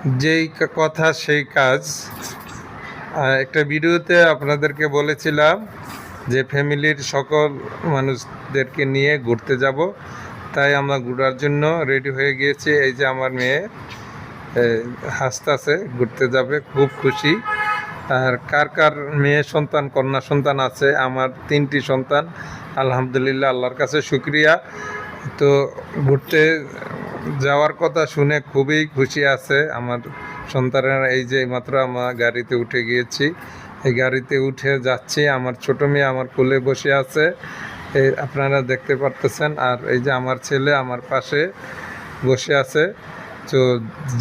যেই কথা সেই কাজ। একটা ভিডিওতে আপনাদেরকে বলেছিলাম যে ফ্যামিলির সকল মানুষদেরকে নিয়ে ঘুরতে যাব, তাই আমরা ঘোরার জন্য রেডি হয়ে গিয়েছি। এই যে আমার মেয়ে হাসতেছে, ঘুরতে যাবে, খুব খুশি। আর কার কার মেয়ে সন্তান কন্যা সন্তান আছে? আমার 3টি সন্তান, আলহামদুলিল্লাহ, আল্লাহর কাছে শুক্রিয়া। তো ঘুরতে যাওয়ার কথা শুনে খুবই খুশি আছে আমার সন্তানেরা। এই যে মাত্র আমরা গাড়িতে উঠে গিয়েছি, এই গাড়িতে উঠে যাচ্ছি। আমার ছোট মেয়ে আমার কোলে বসে আছে, এই আপনারা দেখতে পারতেছেন। আর এই যে আমার ছেলে আমার পাশে বসে আছে। তো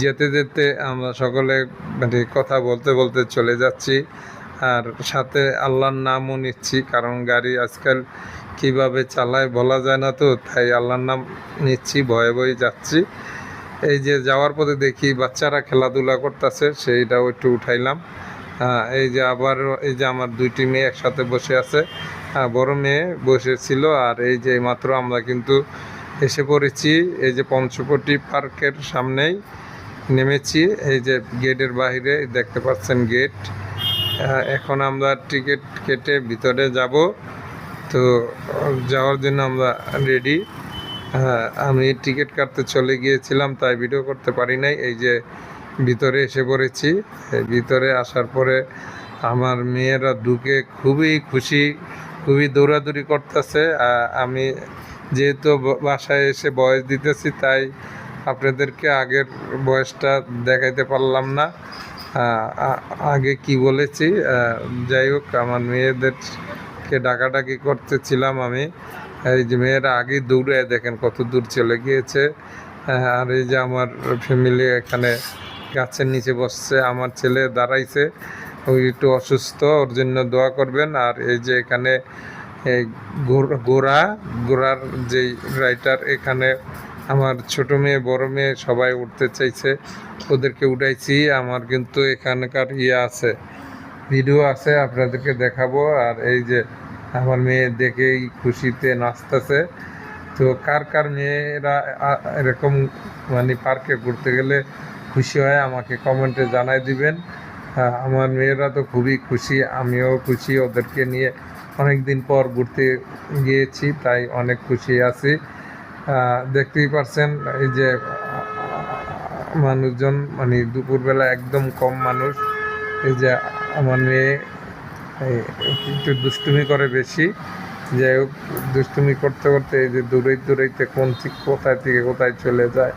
যেতে যেতে আমরা সকলে মানে কথা বলতে বলতে চলে যাচ্ছি, আর সাথে আল্লাহর নামও নিচ্ছি, কারণ গাড়ি আজকাল কিভাবে চালায় বলা যায় না, তো তাই আল্লাহর নাম নিচ্ছি, ভয়ে ভয়ে যাচ্ছি। এই যে যাওয়ার পথে দেখি বাচ্চারা খেলাধুলা করতেছে, সেইটাও একটু উঠাইলাম। এই যে আবার এই যে আমার 2টি মেয়ে একসাথে বসে আছে, বড় মেয়ে বসেছিল। আর এই যে মাত্র আমরা কিন্তু এসে পড়েছি, এই যে পঞ্চবটি পার্কের সামনেই নেমেছি। এই যে গেটের বাইরে দেখতে পাচ্ছেন গেট। এখন আমরা টিকিট কেটে ভিতরে যাব। তো যাওয়ার জন্য আমরা রেডি। আমি টিকিট কাটতে চলে গিয়েছিলাম, তাই ভিডিও করতে পারি নাই। এই যে ভিতরে এসে পড়েছি। ভিতরে আসার পরে আমার মেয়েরা ঢুকে খুবই খুশি, খুবই দৌড়াদৌড়ি করতেছে। আমি যেহেতু বাসায় এসে ভয়েস দিতেছি, তাই আপনাদেরকে আগের বয়সটা দেখাইতে পারলাম না, আগে কি বলেছি। যাই হোক, আমার মেয়েদেরকে ডাকাডাকি করতেছিলাম আমি। এই যে মেয়েরা আগে দৌড়ে দেখেন কত দূর চলে গিয়েছে। আর এই যে আমার ফ্যামিলি এখানে গাছের নিচে বসছে, আমার ছেলে দাঁড়াইছে, ওই একটু অসুস্থ, ওর জন্য দোয়া করবেন। আর এই যে এখানে এই ঘোড়ার যেই রাইটার, এখানে আমার ছোট মেয়ে বড় মেয়ে সবাই উঠতে চাইছে, ওদেরকে উঠাইছি। আমার কিন্তু এখানকার আছে, ভিডিও আছে, আপনাদেরকে দেখাবো। আর এই যে আমার মেয়ে দেখেই খুশিতে নাচতেছে। তো কার কার মেয়েরা এরকম মানে পার্কে ঘুরতে গেলে খুশি হয় আমাকে কমেন্টে জানাই দিবেন। আমার মেয়েরা তো খুবই খুশি, আমিও খুশি। ওদেরকে নিয়ে অনেক দিন পর ঘুরতে গিয়েছি, তাই অনেক খুশি আছি। দেখতেই পারছেন এই যে মানুষজন, মানে দুপুরবেলা একদম কম মানুষ। এই যে আমার মেয়ে একটু দুষ্টুমি করে বেশি। যাই হোক, দুষ্টুমি করতে করতে এই যে দৌড়াইতে কোথায় থেকে কোথায় চলে যায়।